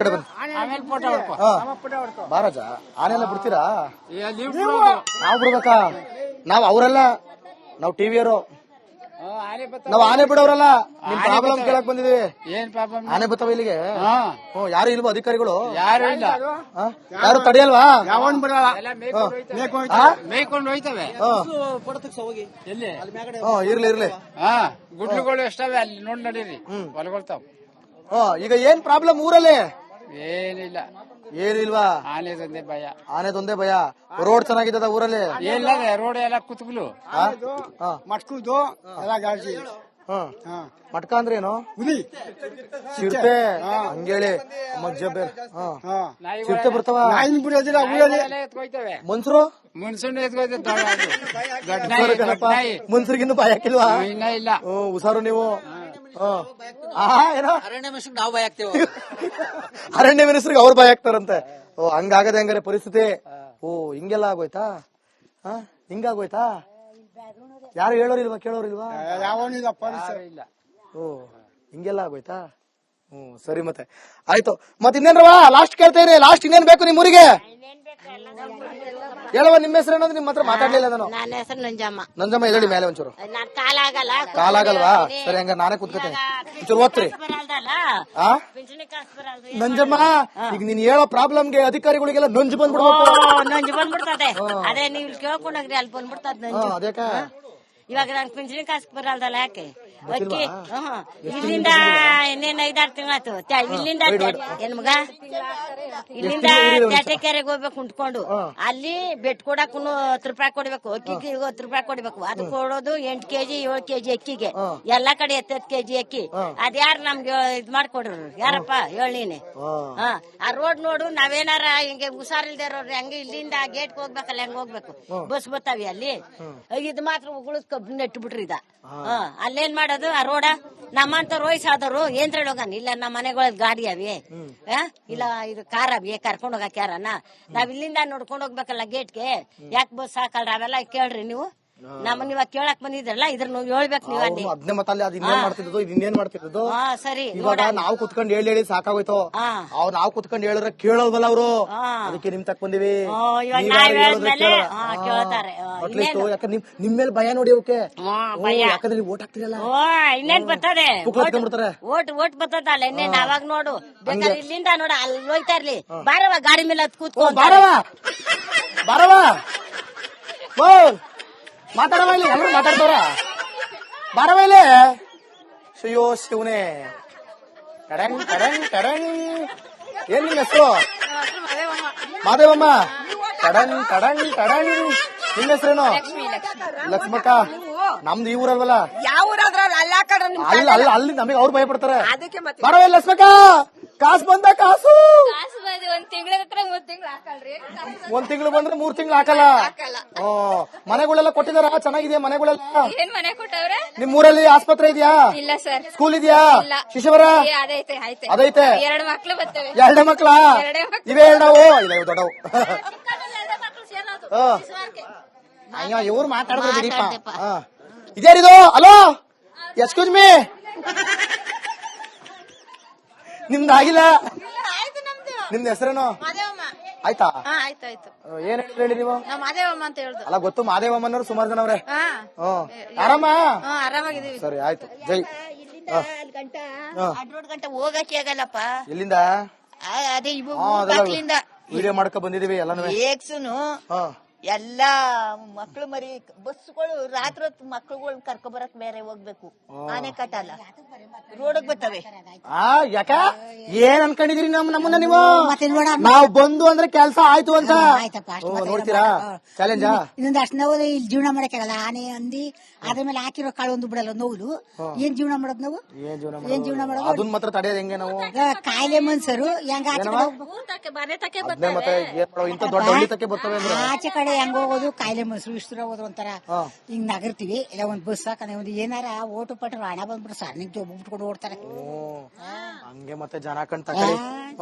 ಆಮೇಲೆ ಫೋಟೋ ಬಾರಾಜ ಆನೆಲ್ಲ ಬಿಡ್ತೀರಾ? ನಾವ್ ಬಿಡ್ಬೇಕಾ? ನಾವ್ ಅವರೆಲ್ಲ ನಾವ್ ಟಿವಿಯವರು, ನಾವ್ ಆನೆ ಬಿಡೋರಲ್ಲ. ನಿಮ್ ಪ್ರಾಬ್ಲಮ್ ಕೇಳಕ್ ಬಂದಿದೀವಿ. ಏನ್ ಪಾಪ ಆನೆ ಬರ್ತಾವ ಇಲ್ಲಿಗೆ? ಯಾರು ಇಲ್ವಾ ಅಧಿಕಾರಿಗಳು? ಯಾರು ಇಲ್ಲ, ಯಾರು ತಡೆಯಲ್ವಾ? ಯಾವನ್ ಬಿಡಲ್ಲ, ಮೇಯ್ಕೊಂಡು ಹೋಯ್ತವೆ. ಎಲ್ಲಿ ಇರ್ಲಿ ಇರ್ಲಿ. ಗುಡ್ಲುಗಳು ಎಷ್ಟವೆ ಅಲ್ಲಿ ನೋಡಿ ನಡೀರಿ, ಹೊಲಗೊಳ್ತಾವ. ಈಗ ಏನ್ ಪ್ರಾಬ್ಲಮ್ ಊರಲ್ಲಿ? ಏನಿಲ್ಲ, ಏನಿಲ್ವಾ? ಆನೆದೊಂದೇ ಭಯ. ಆನೆದೊಂದೇ ಭಯ. ರೋಡ್ ಚೆನ್ನಾಗಿದ್ದದ ಊರಲ್ಲಿ? ಎಲ್ಲ ರೋಡ್ ಎಲ್ಲ ಕುತ್ಕಲು ಮಟ್ಕುದು ಎಲ್ಲ ಗಾಡಿ. ಮಟ್ಕ ಅಂದ್ರೆ ಏನು? ಚಿರತೆ ಹಂಗೇಳಿ ಚಿರತೆ ಬರ್ತಾವ. ಬಿಡೋದಿಲ್ಲ ಊರಲ್ಲಿ. ಎತ್ಕೊಯ್ತವೆ ಮನ್ಸರು ಮುನ್ಸುಂಡು ಎತ್ಕೊಯ್ತ. ಮನ್ಸರಿಗಿನ್ನು ಭಯ ಹಾಕಿಲ್ವಾ? ಇನ್ನ ಇಲ್ಲ. ಹುಷಾರು ನೀವು. ಏನೋ ಅರಣ್ಯ ಮಿನಿಸ್ಟ್ರಿಗೆ ನಾವು ಭಯ ಆಗ್ತೇವೆ. ಅರಣ್ಯ ಮಿನಿಸ್ಟ್ರಿಗೆ ಅವ್ರು ಭಯ ಆಗ್ತಾರಂತೆ. ಹಂಗಾಗದೆ ಹಂಗಾರೆ ಪರಿಸ್ಥಿತಿ. ಹಿಂಗೆಲ್ಲ ಆಗೋಯ್ತಾ? ಹಿಂಗಾಗೋಯ್ತಾ? ಯಾರು ಹೇಳೋರಿಲ್ವಾ, ಕೇಳೋರಿಲ್ವಾ? ಯಾವನಿಲ್ಲ ಇಲ್ಲ. ಹಿಂಗೆಲ್ಲ ಆಗೋಯ್ತಾ? ಸರಿ ಮತ್ತೆ ಆಯ್ತು. ಮತ್ತೆ ಇನ್ನೇನ್ರವಾ ಲಾಸ್ಟ್ ಕೇಳ್ತೇನೆ. ಲಾಸ್ಟ್ ಇನ್ನೇನ್ ಬೇಕು ನಿಮ್ ಊರಿಗೆ? ಹೇಳುವ ನಿಮ್ಮ ಹೆಸರು ಏನಂದ್ರೆ ನಿಮ್ಮ ಹತ್ರ ಮಾತಾಡ್ಲಿಲ್ಲ ನಾನು. ನನ್ನ ಹೆಸರು ನಂಜಮ್ಮ. ನಂಜಮ್ಮ ಹೇಳಿ ಮೇಲೆ ಒಂಚೂರು. ನಾನ್ ಕಾಲಾಗಲ್ಲ. ಕಾಲಾಗಲ್ವಾ? ಸರಿ ಹಂಗ ನಾನೇ ಕೂತ್ಕೋತೀನಿ. ಒಂಚೂರು ಓದ್ತೀರಿ. ನಂಜಮ್ಮ, ಈಗ ನೀನ್ ಹೇಳೋ ಪ್ರಾಬ್ಲಮ್ಗೆ ಅಧಿಕಾರಿಗಳಿಗೆಲ್ಲ ನೊಂಜು ಬಂದ್ಬಿಡ್ಬೇಕು. ನಂಜು ಬಂದ್ಬಿಡ್ತದೆ. ಅದೇ ನೀವು ಕೇಳ್ಕೊಂಡೋಗ್ರಿ, ಅಲ್ಲಿ ಬಂದ್ಬಿಡ್ತದ ನಂಜು. ಅದಕ್ಕ ಇವಾಗ ನನ್ ಪಿಂಚಣಿ ಕಾಸು ಬರಲ್ದಲ್ಲ. ಯಾಕೆ ಅಕ್ಕಿ ಇಲ್ಲಿಂದ ಇನ್ನೇನು 5-6 ತಿಂಗಳಾಯ್ತು. ಇಲ್ಲಿಂದ ಏನ್ ಮಗ, ಇಲ್ಲಿಂದ ಟ್ಯಾಟೆಕೆರೆಗೆ ಹೋಗ್ಬೇಕು ಉಂಟ್ಕೊಂಡು. ಅಲ್ಲಿ ಬೆಟ್ ಕೊಡಕ್ಕೂ 10 ರೂಪಾಯಿ ಕೊಡ್ಬೇಕು, ಅಕ್ಕಿಗೆ 10 ರೂಪಾಯಿ ಕೊಡ್ಬೇಕು. ಅದು ಕೊಡೋದು 8 ಕೆಜಿ 7 ಕೆಜಿ ಅಕ್ಕಿಗೆ. ಎಲ್ಲಾ ಕಡೆ 7 ಕೆಜಿ ಅಕ್ಕಿ. ಅದ್ಯಾರು ನಮ್ಗೆ ಇದ್ ಮಾಡ್ಕೊಡ್ರು? ಯಾರಪ್ಪ ಹೇಳ ನೀನೆ. ಆ ರೋಡ್ ನೋಡು. ನಾವೇನಾರ ಹಿಂಗೆ ಹುಷಾರಿಲ್ದೇ ಇರೋರು ಹೆಂಗ ಇಲ್ಲಿಂದ ಗೇಟ್ಗೆ ಹೋಗ್ಬೇಕಲ್ಲ, ಹೆಂಗ್ ಹೋಗ್ಬೇಕು? ಬಸ್ ಬರ್ತಾವಿ ಅಲ್ಲಿ. ಇದು ಮಾತ್ರ ಉಗುಳದ್ ಕಬ್ಬು ನೆಟ್ಟು ಬಿಟ್ರಿ ಇದ. ಅಲ್ಲೇನ್ ಮಾಡೋದು ಆ ರೋಡ? ನಮ್ಮಂತ ರೋಯ್ಸಾದವರು ಏನ್ ಹೋಗನ್ ಇಲ್ಲ. ನಮ್ಮ ಮನೆಗಳ ಗಾಡಿ ಅವಿ ಇಲ್ಲ, ಇದು ಕಾರ್ ಅವಿ ಕರ್ಕೊಂಡ್ ಹೋಗಕ್ ಯಾರನ್ನ? ನಾವ್ ಇಲ್ಲಿಂದ ನೋಡ್ಕೊಂಡ್ ಹೋಗ್ಬೇಕಲ್ಲ ಗೇಟ್ಗೆ. ಯಾಕೆ ಬಸ್ ಹಾಕಲ್ರ? ಅವೆಲ್ಲ ಕೇಳ್ರಿ ನೀವು. ನಮ್ಮನ್ನ ಇವಾಗ ಕೇಳಕ್ ಬಂದಿದ್ರಲ್ಲ, ಇದ್ರ ನೀವು ಹೇಳ್ಬೇಕು. ನೀವು ಅಲ್ಲಿ ಅದ್ನೇ ಮತ್ತಲ್ಲಿ ಅದ್ ಇನ್ನೇನ್ ಮಾಡ್ತಿದ್ದು, ಇನ್ನೇನ್ ಮಾಡ್ತಿದ್ದು? ಸರಿ, ಇವಾಗ ನಾವು ಕುತ್ಕೊಂಡ್ ಹೇಳಿ ಸಾಕಾಗೋಯ್ತು. ನಾವ್ ಕುತ್ಕೊಂಡ್ ಹೇಳಿದ್ರೆ ಕೇಳೋದಲ್ಲ ಅವರು. ಅದಕ್ಕೆ ನಿಮ್ ತಕ್ ಬಂದಿವಿ. ಕೇಳ್ತಾರೆ. ಯಾಕಂದ್ರೆ ನಿಮ್ ಮೇಲೆ ಭಯ ನೋಡಿ ಅವಕ್ಕೆ. ಯಾಕಂದ್ರೆ ನೀವು ಓಟ್ ಹಾಕ್ತಿರಲ್ಲ. ಇನ್ನೇನ್ ಬರ್ತದೆ? ಬಿಡ್ತಾರೆ. ಓಟ್ ಬರ್ತದಲ್ಲ. ಇನ್ನೇನ್ ಅವಾಗ ನೋಡು. ಬೇಕಾದ್ರೆ ಇಲ್ಲಿಂದ ನೋಡ ಅಲ್ಲಿ ಹೋಯ್ತಾ ಇರ್ಲಿ. ಬಾರವ ಗಾಡಿ ಮೇಲೆ ಕೂತ್ಕೊ. ಬಾರವ ಮಾತಾಡವ. ಇಲ್ಲಿ ಎಲ್ಲರೂ ಮಾತಾಡ್ತಾರ. ಬಾರವ ಇಲ್ಲಿ. ಶಿವೋ ಶಿವನೇ. ಕಡಂಗ್ ಕಡಂಗ್ ಕಡಂಗ್. ಏನ್ ನಿಮ್ ಹೆಸರು? ಮಾದೇವಮ್ಮ. ಕಡಂಗ್ ಕಡಂಗ್ ಕಡಂಗ್. ನಿಮ್ ಹೆಸರೇನು? ಲಕ್ಷ್ಮಕ್ಕ. ನಮ್ದು ಈ ಊರಲ್ವಲ್ಲ. ಅಲ್ಲ ಅಲ್ಲ, ಅಲ್ಲಿ ನಮಗೆ ಅವ್ರು ಭಯ ಪಡ್ತಾರೆ. ಬರವ ಲಕ್ಷ್ಮಕ್ಕ. ಕಾಸು ಬಂದ? ಕಾಸು 1 ತಿಂಗಳ ಹತ್ರ 3 ತಿಂಗಳು ಹಾಕಲ್ರಿ. 1 ತಿಂಗಳು ಬಂದ್ರೆ 3 ತಿಂಗಳು ಹಾಕಲ್ಲ. ಮನೆಗಳೆಲ್ಲ ಕೊಟ್ಟಿದಾರ? ಚೆನ್ನಾಗಿದೆಯಾ ಮನೆಗಳೆಲ್ಲ? ಏನ್ ಮನೆ ಕೊಟ್ಟವ್ರೆ? ನಿಮ್ ಊರಲ್ಲಿ ಆಸ್ಪತ್ರೆ ಇದೆಯಾ? ಇಲ್ಲ ಸರ್. ಸ್ಕೂಲ್ ಇದೆಯಾ? ಶಿಶುವರ ಅದೈತೆ. 2 ಮಕ್ಳು ಬರ್ತವೆ. 2 ಮಕ್ಳ? ಇವೇ ಎರಡವು? ಇಲ್ಲ ಇವು ದೊಡ್ಡವು. ಅಯ್ಯೋ ಇವ್ರು ಮಾತಾಡಿದ್ರೆ ಬಿಡಿಪ್ಪ. ಇದ್ಯಾರಿದು? Hello, excuse me. ನಿಮ್ದು ಆಗಿಲ್ಲ? ನಿಮ್ದು ಹೆಸರೇನು? ಆಯ್ತಾ? ಆಯ್ತಾಯ್ತು. ಏನ್ ಹೇಳಿ ನೀವು? ಮಾದೇವಮ್ಮ ಅಂತ ಹೇಳ್ದು. ಅಲ್ಲ ಗೊತ್ತು, ಮಾದೇವಮ್ಮನವ್ರು ಸುಮಾರು ಜನ ಅವ್ರೆ. ಆರಾಮ? ಆರಾಮಾಗಿದ್ದೀವಿ. ಸರಿ ಆಯ್ತು. ಜೈ. ಅಡ್ರೋಡ್ ಗಂಟೆ ಹೋಗಕ್ಕೆ ಆಗಲ್ಲಪ್ಪ. ಎಲ್ಲಿಂದ? ಅದೇ ವಿಡಿಯೋ ಮಾಡ್ಕೊ ಬಂದಿದೀವಿ ಎಲ್ಲಾನು. ಏಕ್ಸುನು ಎಲ್ಲಾ ಮಕ್ಳು ಮರಿ ಬಸ್ಗಳು ರಾತ್ರಿ ಹೊತ್ತು ಮಕ್ಳುಗಳ್ ಕರ್ಕೊ ಬರಕ್ ಬೇರೆ ಹೋಗ್ಬೇಕು. ಆನೆ ಕಟ್ಟಲ್ಲ, ರೋಡ್ ಬರ್ತವೆ. ಯಾಕ ಏನ್ ಅನ್ಕೊಂಡಿದೀರಿ ನಮ್ಮನ್ನ ನೀವು? ನಾವ್ ಬಂದು ಅಂದ್ರೆ ಕೆಲ್ಸ ಆಯ್ತು ಅಂತ ನೋಡ್ತೀರಾ? ಚಾಲೆಂಜ್ ಇನ್ನೊಂದು ಅಷ್ಟು ನೋವು ಇಲ್ಲಿ ಜೀವನ ಮಾಡಕ್ಕಾಗಲ್ಲ. ಆನೆ ಅಂದಿ ಅದ್ರ ಮೇಲೆ ಹಾಕಿರೋ ಕಾಳು ಒಂದು ಬಿಡಲ್ಲ ನೋವು. ಏನ್ ಜೀವನ ಮಾಡೋದು ನಾವು? ಏನ್ ಜೀವನ ಮಾಡೋದು? ಅದನ್ನ ಮಾತ್ರ ತಡೆಯೋದು ಹೆಂಗೆ ನಾವು? ಕಾಯಿಲೆ ಮನ್ಸರು ಹೆಂಗ ಇಂತ ದೊಡ್ಡ ಹಳ್ಳಿ ತಕ್ಕೆ ಬರ್ತವೆ ಆಚೆ ಕಡೆ ಹೆಂಗ್ ಹೋಗೋದು? ಕಾಯಿಲೆ ಮನ್ಸರು ಇಷ್ಟರ ಹೋದ್ರು ಒಂಥರ ಹಿಂಗ್ ನಗರ್ತೀವಿ. ಇಲ್ಲ ಒಂದ್ ಬಸ್ ಹಾಕನೆ ಒಂದು ಏನಾರ ಓಟು ಪಟ್ರು ಹಣ ಬಂದ್ಬಿಟ್ಟು ಸರ್ ನಿಂಗೆ ಬಿಟ್ಕೊಂಡು ಓಡ್ತಾರೆ. ಹಂಗೆ ಮತ್ತೆ ಜನ ಕಣ್ ತಗೊಳ್ಳಿ.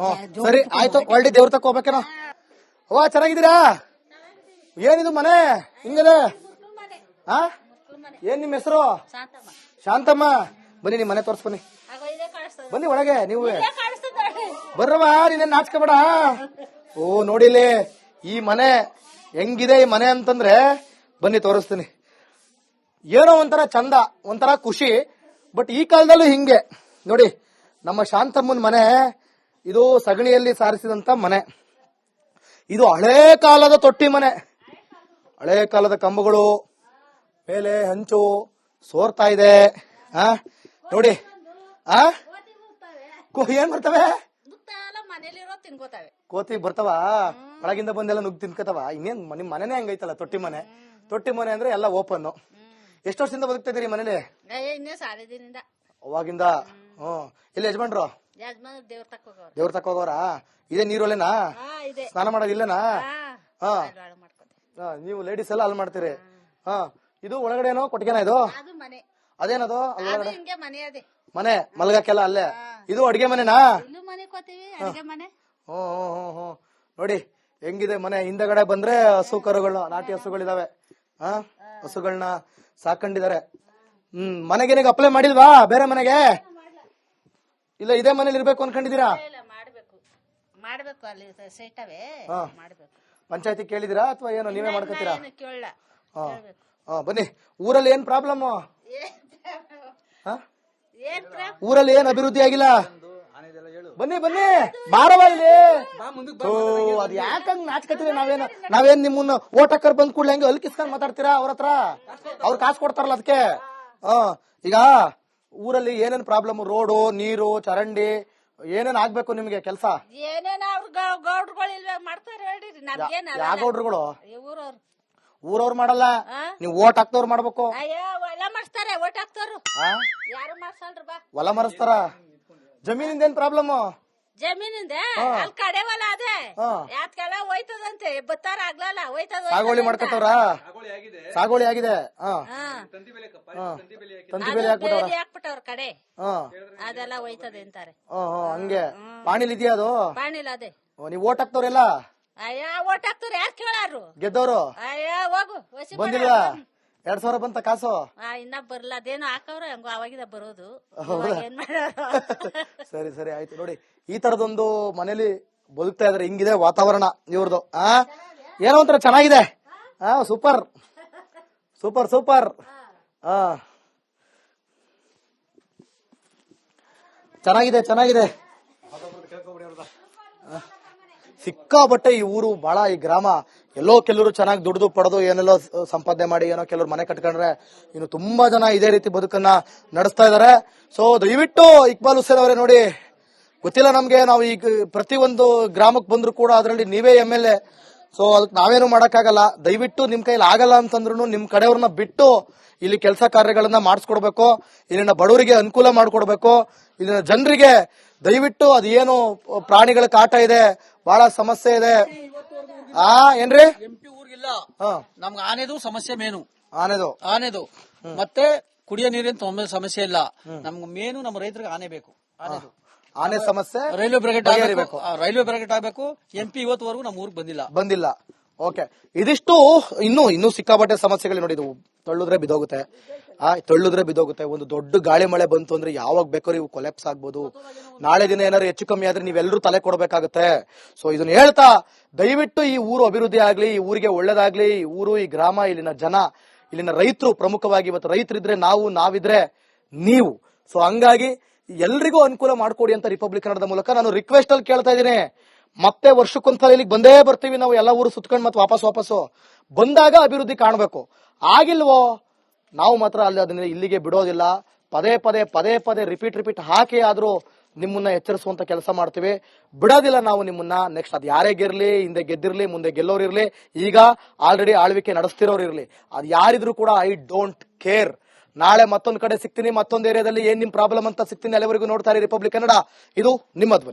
ಸರಿ ಆಯ್ತು, ಒಳ್ಳೆ ದೇವ್ರ ತಕ್ಕ ಹೋಗ್ಬೇಕೇನೋ. ಅವ್ವ ಚೆನ್ನಾಗಿದ್ದೀರಾ? ಏನಿದು ಮನೆ ಹಿಂಗದೆ? ಏನ್ ನಿಮ್ ಹೆಸರು? ಶಾಂತಮ್ಮ. ಬನ್ನಿ ನಿಮ್ ಮನೆ ತೋರ್ಸ್ ಬನ್ನಿ. ಬನ್ನಿ ಒಳಗೆ ನೀವು. ಬರ್ರವ ನೀನೇನ್ ನಾಚ್ಕೋಬೇಡ. ಓ ನೋಡಿಲಿ ಈ ಮನೆ ಹೆಂಗಿದೆ ಈ ಮನೆ ಅಂತಂದ್ರೆ ಬನ್ನಿ ತೋರಿಸ್ತೀನಿ. ಏನೋ ಒಂಥರ ಚಂದ, ಒಂಥರ ಖುಷಿ. ಬಟ್ ಈ ಕಾಲದಲ್ಲೂ ಹಿಂಗೆ ನೋಡಿ, ನಮ್ಮ ಶಾಂತಮ್ಮನ ಮನೆ ಇದು ಸಗಣಿಯಲ್ಲಿ ಸಾರಿಸಿದಂತ ಮನೆ. ಇದು ಹಳೇ ಕಾಲದ ತೊಟ್ಟಿ ಮನೆ. ಹಳೇ ಕಾಲದ ಕಂಬಗಳು, ಮೇಲೆ ಹಂಚು ಸೋರ್ತಾ ಇದೆ. ನೋಡಿ ಏನ್ ಬರ್ತವೆ? ಮನೇಲಿರೋ ತಿನ್ಕೋತಾವೆ. ಕೋತಿ ಬರ್ತಾವ ಒಳಗಿಂದ ಬಂದೆಲ್ಲ ನುಗ್ಗಿ ತಿನ್ಕತಾವ. ಇನ್ನೇನ್ ನಿಮ್ ಮನೆನೇ ಹಂಗೈತಲ್ಲ, ತೊಟ್ಟಿ ಮನೆ. ತೊಟ್ಟಿ ಮನೆ ಅಂದ್ರೆ ಎಲ್ಲ ಓಪನ್. ಎಷ್ಟು ವರ್ಷದಿಂದ ಬದುಕ್ತಾ ಇದೀರಿ ಮನೇಲಿ? ಇನ್ನೇ ಸಾಲಿದಿನಿಂದ ಅವಾಗಿಂದ. ಎಲ್ಲಿ ಯಜಮಾನ್ರು? ಯಜಮಾನ್ ದೇವ್ರ ತಕ್ಕ ಹೋಗವ್ರ. ದೇವ್ರ ತಕ್ಕ ಹೋಗೋರಾ? ಇದೇ ನೀರೊಲೆನಾ? ಇದೆ. ಸ್ನಾನ ಮಾಡೋದಿಲ್ಲನಾ? ಮಾಡ್ಕೋತೀವಿ. ನೀವು ಲೇಡೀಸ್ ಎಲ್ಲ ಅಲ್ಲಿ ಮಾಡ್ತೀರಿ. ಇದು ಒಳಗಡೆ ಏನೋ ಕೊಟ್ಟಿಗೆನಾ ಇದು? ಅದು ಮನೆ. ಅದೇನದು ಅದು ಹಿಂಗೆ ಮನೆ ಅದೇ. ಮನೆ ಮಲ್ಗಕ್ಕೆಲ್ಲ ಅಲ್ಲೇ. ಇದು ಅಡಿಗೆ ಮನೆನಾ? ಇಲ್ಲೂ ಮನೆ ಕೋತೀವಿ, ಅಡಿಗೆ ಮನೆ. ಹ್ಮ್ ನೋಡಿ ಹೆಂಗಿದೆ ಮನೆ. ಹಿಂದಗಡೆ ಬಂದ್ರೆ ಹಸು ಕರುಗಳು, ನಾಟಿ ಹಸುಗಳಿದಾವೆ. ಹಸುಗಳನ್ನ ಸಾಕೊಂಡಿದ್ದಾರೆ. ಮನೆಗೇನಿಗೆ ಅಪ್ಲೈ ಮಾಡಿಲ್ವಾ ಬೇರೆ ಮನೆಗೆ? ಇಲ್ಲ ಇದೇ ಮನೇಲಿ ಇರ್ಬೇಕು ಅನ್ಕೊಂಡಿದೀರಾ? ಮಾಡ್ಬೇಕು ಅಲ್ಲಿ ಸೈಟವೇ ಮಾಡ್ಬೇಕು. ಪಂಚಾಯತಿ ಕೇಳಿದಿರಾ ಅಥವಾ ಏನೋ ನೀವೇ ಮಾಡ್ಕೊತೀರಾ? ಕೇಳ. ಬನ್ನಿ. ಊರಲ್ಲಿ ಏನ್ ಪ್ರಾಬ್ಲಮ್? ಊರಲ್ಲಿ ಏನ್ ಅಭಿವೃದ್ಧಿ ಆಗಿಲ್ಲ? ಬನ್ನಿ ಬನ್ನಿ ಬಾರವ ಇಲ್ಲಿ. ಅದ್ ಯಾಕಂಗ್ ನಾಚ್ಕತ್ತೀವಿ? ನಾವೇನ್ ನಿಮ್ಮನ್ನ ಓಟ್ ಹಾಕರ್ ಬಂದ್ ಕೂಡ್ಲೆ ಹೆಂಗೆ ಅಲ್ಕಿಸ್ಕೊಂಡ್ ಮಾತಾಡ್ತೀರಾ ಅವ್ರ ಹತ್ರ? ಅವ್ರು ಕಾಸು ಕೊಡ್ತಾರಲ್ಲ ಅದಕ್ಕೆ. ಈಗ ಊರಲ್ಲಿ ಏನೇನ್ ಪ್ರಾಬ್ಲಮ್? ರೋಡು, ನೀರು, ಚರಂಡಿ ಏನೇನ್ ಆಗ್ಬೇಕು ನಿಮ್ಗೆ ಕೆಲಸ? ಏನೇನ ಅವ್ರ ಗೌಡ್ರುಗಳು ಇಲ್ವೇ ಮಾಡ್ತಾರೆ ಹೇಳ್ರಿ. ಯಾವ ಗೌಡ್ರುಗಳು? ಊರವ್ರು. ಊರವ್ರು ಮಾಡಲ್ಲ, ನೀವು ಓಟ್ ಹಾಕ್ದವ್ರು ಮಾಡ್ಬೇಕು. ಅಯ್ಯೋ ಹೊಲ ಮಾಡಿಸ್ತಾರೆ, ಓಟ್ ಹಾಕ್ತವ್ರು. ಯಾರು ಮಾಡ್ಸಲ್ರಿ ಬಾ. ಹೊಲ ಮರಸ್ತಾರ. ಜಮೀನಿಂದ ಏನ್ ಪ್ರಾಬ್ಲಮ್? ಜಮೀನಿಂದ ಅಲ್ಲಿ ಕಡೆ ಹೊಲ ಅದೇ ಯಾತ್ಗೆಲ್ಲ ಹೋಯ್ತದಂತೆ. ಬತ್ತಾರ ಆಗ್ಲಲ್ಲ ಹೋಯ್ತದ. ಸಾಗೋಳಿ ಮಾಡ್ಕತ್ತವ್ರ? ಸಾಗೋಳಿ ಆಗಿದೆ. ತಂತಿ ಬೇಲಿ ಹಾಕ್ಬಿಟ್ಟವ್ರ ಕಡೆ ಅದೆಲ್ಲ ಹೋಯ್ತದೆ ಅಂತಾರೆ. ಹಂಗೆ ಪಾಣಿಲ್ ಇದೆಯಾ ಅದು? ಪಾಣಿಲ್ ಅದೇ. ನೀವ್ ಓಟ್ ಹಾಕ್ತವ್ರೆಲ್ಲ? ಅಯ್ಯ ಓಟ್ ಹಾಕ್ತವ್ರ ಯಾರು ಕೇಳಾರು? ಗೆದ್ದವ್ರು? ಅಯ್ಯ ಹೋಗು. ಬಂದಿಲ್ಲ? 2000 ಬಂತ ಕಾಸು? ಇನ್ನ ಬರ್ಲ. ಅದೇನೋ ಹಾಕವ್ರ ಹಂಗ ಅವಾಗಿದ ಬರೋದು. ಏನ್ ಸರಿ ಸರಿ ಆಯ್ತು. ನೋಡಿ ಈ ತರದೊಂದು ಮನೇಲಿ ಬದುಕ್ತಾ ಇದಾರೆ. ಹಿಂಗಿದೆ ವಾತಾವರಣ ಇವ್ರದ್ದು. ಏನೋ ಒಂಥರ ಚೆನ್ನಾಗಿದೆ. Super super super. ಚೆನ್ನಾಗಿದೆ ಚೆನ್ನಾಗಿದೆ. ಸಿಕ್ಕಾಬಟ್ಟೆ ಈ ಊರು ಬಹಳ, ಈ ಗ್ರಾಮ ಎಲ್ಲೋ ಕೆಲವರು ಚೆನ್ನಾಗಿ ದುಡ್ದು ಪಡೆದು ಏನೆಲ್ಲೋ ಸಂಪಾದನೆ ಮಾಡಿ ಏನೋ ಕೆಲವರು ಮನೆ ಕಟ್ಕೊಂಡ್ರೆ, ಇನ್ನು ತುಂಬಾ ಜನ ಇದೇ ರೀತಿ ಬದುಕನ್ನ ನಡೆಸ್ತಾ ಇದಾರೆ. ಸೊ ದಯವಿಟ್ಟು ಇಕ್ಬಾಲ್ ಹುಸೇನ್ ಅವರೇ ನೋಡಿ, ಗೊತ್ತಿಲ್ಲ ನಮ್ಗೆ, ನಾವು ಈಗ ಪ್ರತಿಯೊಂದು ಗ್ರಾಮಕ್ಕೆ ಬಂದ್ರು ಕೂಡ ಅದರಲ್ಲಿ ನೀವೇ MLA. ಸೊ ಅದಕ್ಕೆ ನಾವೇನು ಮಾಡಕ್ಕಾಗಲ್ಲ. ದಯವಿಟ್ಟು ನಿಮ್ ಕೈಲಿ ಆಗಲ್ಲ ಅಂತಂದ್ರು ನಿಮ್ ಕಡೆಯವ್ರನ್ನ ಬಿಟ್ಟು ಇಲ್ಲಿ ಕೆಲಸ ಕಾರ್ಯಗಳನ್ನ ಮಾಡಿಸ್ಕೊಡ್ಬೇಕು. ಇಲ್ಲಿನ ಬಡವರಿಗೆ ಅನುಕೂಲ ಮಾಡ್ಕೊಡ್ಬೇಕು. ಇಲ್ಲಿನ ಜನರಿಗೆ ದಯವಿಟ್ಟು ಅದೇನು ಪ್ರಾಣಿಗಳ ಕಾಟ ಇದೆ, ಬಹಳ ಸಮಸ್ಯೆ ಇದೆ. ಏನ್ರಿ? MP ಊರ್ಗಿಲ್ಲ, ನಮ್ಗೆ ಆನೆದು ಸಮಸ್ಯೆ ಮೇನು. ಆನೆದು ಮತ್ತೆ ಕುಡಿಯೋ ನೀರಿನ ಸಮಸ್ಯೆ ಇಲ್ಲ. ನಮ್ಗೆ ಮೇನು ನಮ್ಮ ರೈತರಿಗೆ ಆನೆ ಬೇಕು. ಆನೆ ಸಮಸ್ಯೆ ರೈಲ್ವೆ ಬ್ರಾಕೆಟ್ ಆಗಬೇಕು. ರೈಲ್ವೆ ಬ್ರಾಕೆಟ್ ಆಗಬೇಕು. MP ಇವತ್ತುವರೆಗೂ ನಮ್ಮ ಊರಿಗೆ ಬಂದಿಲ್ಲ. ಓಕೆ, ಇದಿಷ್ಟು ಇನ್ನೂ ಸಿಕ್ಕಾಪಟ್ಟೆ ಸಮಸ್ಯೆಗಳು ನೋಡಿ. ಇದು ತಳ್ಳುದ್ರೆ ಬಿದ್ದೋಗುತ್ತೆ. ಒಂದು ದೊಡ್ಡ ಗಾಳಿ ಮಳೆ ಬಂತು ಅಂದ್ರೆ ಯಾವಾಗ ಬೇಕಾದ್ರೂ ಇವು ಕೊಲೆಪ್ಸ್ ಆಗ್ಬೋದು. ನಾಳೆ ದಿನ ಏನಾದ್ರು ಹೆಚ್ಚು ಕಮ್ಮಿ ಆದ್ರೆ ನೀವೆಲ್ಲರೂ ತಲೆ ಕೊಡ್ಬೇಕಾಗತ್ತೆ. ಸೊ ಇದನ್ನ ಹೇಳ್ತಾ ದಯವಿಟ್ಟು ಈ ಊರು ಅಭಿವೃದ್ಧಿ ಆಗ್ಲಿ, ಈ ಊರಿಗೆ ಒಳ್ಳೇದಾಗ್ಲಿ. ಈ ಊರು, ಈ ಗ್ರಾಮ, ಇಲ್ಲಿನ ಜನ, ಇಲ್ಲಿನ ರೈತರು, ಪ್ರಮುಖವಾಗಿ ಇವತ್ತು ರೈತರಿದ್ರೆ ನಾವಿದ್ರೆ ನೀವು. ಸೊ ಹಂಗಾಗಿ ಎಲ್ರಿಗೂ ಅನುಕೂಲ ಮಾಡ್ಕೊಡಿ ಅಂತ ರಿಪಬ್ಲಿಕ್ ಕನ್ನಡದ ಮೂಲಕ ನಾನು ರಿಕ್ವೆಸ್ಟ್ ಅಲ್ಲಿ ಕೇಳ್ತಾ ಇದ್ದೀನಿ. ಮತ್ತೆ ವರ್ಷಕ್ಕೊಂದ್ಸಲ ಇಲ್ಲಿಗೆ ಬಂದೇ ಬರ್ತೀವಿ ನಾವು, ಎಲ್ಲ ಊರು ಸುತ್ಕೊಂಡು ಮತ್ತೆ ವಾಪಸ್ಸು ಬಂದಾಗ ಅಭಿವೃದ್ಧಿ ಕಾಣಬೇಕು. ಆಗಿಲ್ವೋ ನಾವು ಮಾತ್ರ ಅಲ್ಲಿ ಅದನ್ನ ಇಲ್ಲಿಗೆ ಬಿಡೋದಿಲ್ಲ. ಪದೇ ರಿಪೀಟ್ ಹಾಕಿ ಆದ್ರೂ ನಿಮ್ಮನ್ನ ಎಚ್ಚರಿಸುವಂತ ಕೆಲಸ ಮಾಡ್ತೀವಿ. ಬಿಡೋದಿಲ್ಲ ನಾವು ನಿಮ್ಮನ್ನ. ನೆಕ್ಸ್ಟ್ ಅದು ಯಾರೇ ಗೆರ್ಲಿ, ಹಿಂದೆ ಗೆದ್ದಿರ್ಲಿ, ಮುಂದೆ ಗೆಲ್ಲೋರಿರ್ಲಿ, ಈಗ ಆಲ್ರೆಡಿ ಆಳ್ವಿಕೆ ನಡೆಸ್ತಿರೋರು ಇರ್ಲಿ, ಅದು ಯಾರಿದ್ರು ಕೂಡ ಐ ಡೋಂಟ್ ಕೇರ್. ನಾಳೆ ಮತ್ತೊಂದ್ ಕಡೆ ಸಿಗ್ತೀನಿ, ಮತ್ತೊಂದು ಏರಿಯಾದಲ್ಲಿ ಏನ್ ನಿಮ್ ಪ್ರಾಬ್ಲಮ್ ಅಂತ ಸಿಗ್ತೀನಿ. ಅಲ್ಲಿವರೆಗೂ ನೋಡ್ತಾ ಇರಿ ರಿಪಬ್ಲಿಕ್ ಕನ್ನಡ. ಇದು ನಿಮ್ಮ ಧ್ವನಿ.